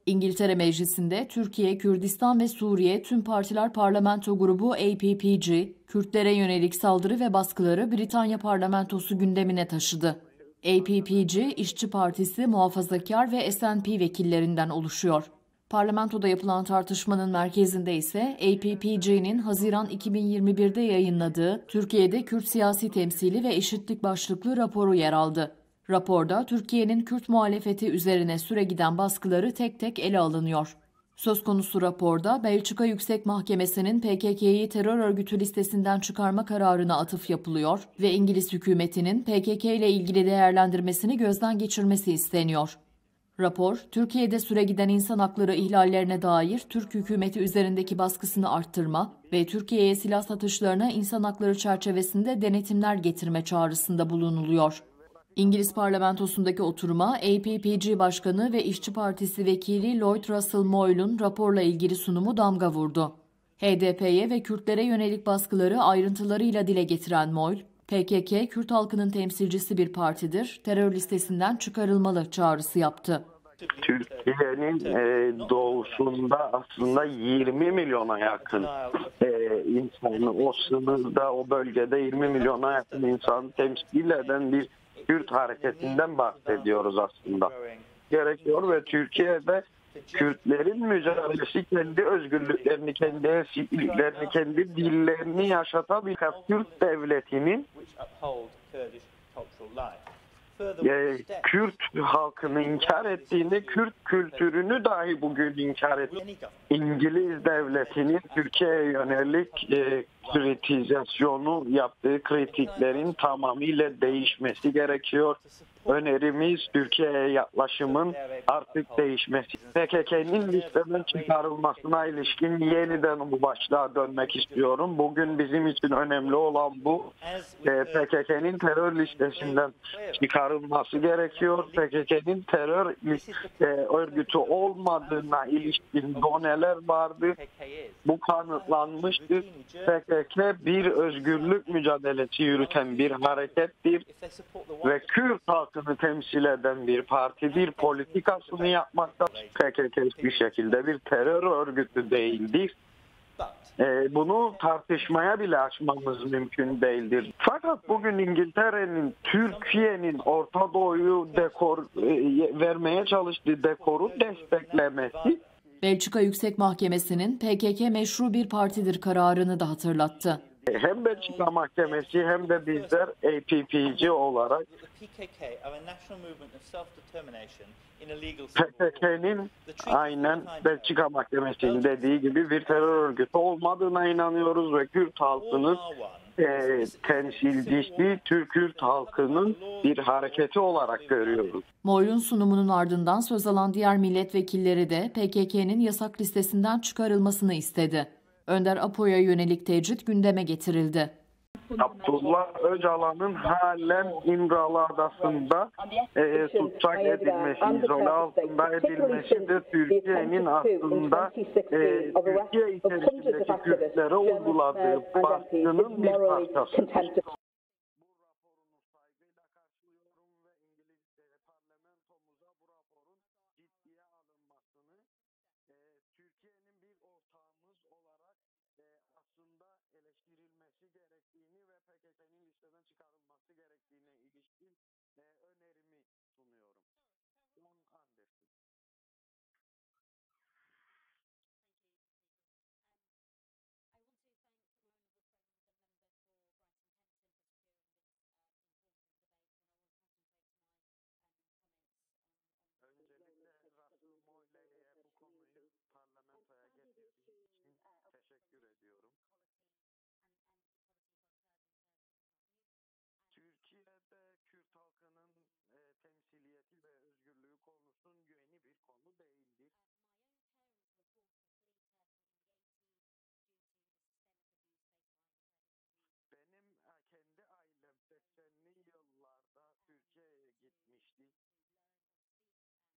İngiltere Meclisi'nde Türkiye, Kürdistan ve Suriye Tüm Partiler Parlamento Grubu APPG, Kürtlere yönelik saldırı ve baskıları Britanya parlamentosu gündemine taşıdı. APPG, İşçi Partisi, Muhafazakar ve SNP vekillerinden oluşuyor. Parlamentoda yapılan tartışmanın merkezinde ise APPG'nin Haziran 2021'de yayınladığı Türkiye'de Kürt siyasi temsili ve eşitlik başlıklı raporu yer aldı. Raporda Türkiye'nin Kürt muhalefeti üzerine süregiden baskıları tek tek ele alınıyor. Söz konusu raporda Belçika Yüksek Mahkemesi'nin PKK'yı terör örgütü listesinden çıkarma kararına atıf yapılıyor ve İngiliz hükümetinin PKK ile ilgili değerlendirmesini gözden geçirmesi isteniyor. Rapor, Türkiye'de süregiden insan hakları ihlallerine dair Türk hükümeti üzerindeki baskısını arttırma ve Türkiye'ye silah satışlarına insan hakları çerçevesinde denetimler getirme çağrısında bulunuluyor. İngiliz parlamentosundaki oturuma APPG Başkanı ve İşçi Partisi Vekili Lloyd Russell Moyle'un raporla ilgili sunumu damga vurdu. HDP'ye ve Kürtlere yönelik baskıları ayrıntılarıyla dile getiren Moyle, PKK, Kürt halkının temsilcisi bir partidir, terör listesinden çıkarılmalı çağrısı yaptı. Türkiye'nin doğusunda aslında 20 milyona yakın insanı, o sınırda, o bölgede 20 milyona yakın insanı temsil eden bir Kürt hareketinden bahsediyoruz aslında. Gerekiyor ve Türkiye'de Kürtlerin mücadelesi kendi özgürlüklerini, kendi eşitliklerini, kendi dillerini yaşatabilen Kürt devletinin Kürt halkını inkar ettiğinde Kürt kültürünü dahi bugün inkar ediyor. İngiliz devletinin Türkiye'ye yönelik kritizasyonu yaptığı kritiklerin tamamıyla değişmesi gerekiyor. Önerimiz Türkiye'ye yaklaşımın artık değişmesi. PKK'nin listeden çıkarılmasına ilişkin yeniden bu başlığa dönmek istiyorum. Bugün bizim için önemli olan bu. PKK'nin terör listesinden çıkarılması gerekiyor. PKK'nin terör örgütü olmadığına ilişkin doneler vardı. Bu kanıtlanmıştır. PKK bir özgürlük mücadelesi yürüten bir harekettir ve Kürt halkını temsil eden bir partidir. Politikasını yapmakta PKK hiçbir şekilde bir terör örgütü değildir. Bunu tartışmaya bile açmamız mümkün değildir. Fakat bugün İngiltere'nin, Türkiye'nin Orta Doğu'yu vermeye çalıştığı dekoru desteklemesi Belçika Yüksek Mahkemesi'nin PKK meşru bir partidir kararını da hatırlattı. Hem Belçika Mahkemesi hem de bizler APPG olarak PKK'nin aynen Belçika Mahkemesi'nin dediği gibi bir terör örgütü olmadığına inanıyoruz ve Kürt halkının temsilcisi Türk-Kürt halkının bir hareketi olarak görüyoruz. Moyle'un sunumunun ardından söz alan diğer milletvekilleri de PKK'nın yasak listesinden çıkarılmasını istedi. Önder Apo'ya yönelik tecrit gündeme getirildi. Abdullah Öcalan'ın halen İmralı Adası'nda tutsak edilmesi, izole altında edilmesi de Türkiye'nin aslında Türkiye içerisindeki Kürtlere uyguladığı baskının bir parçasıdır. Türkiye'nin bir ortağımız olarak aslında eleştirilmesi gerektiğini ve PKK'nın listeden çıkarılması gerektiğine ilişkin önerimi sunuyorum. John Anderson. Öncelikle Russell Moyle'ye bu konuyu parlamentoya getirdiği için teşekkür ediyorum. Türkiye'de Kürt halkının temsiliyeti ve özgürlüğü konusunun yeni bir konu değildir.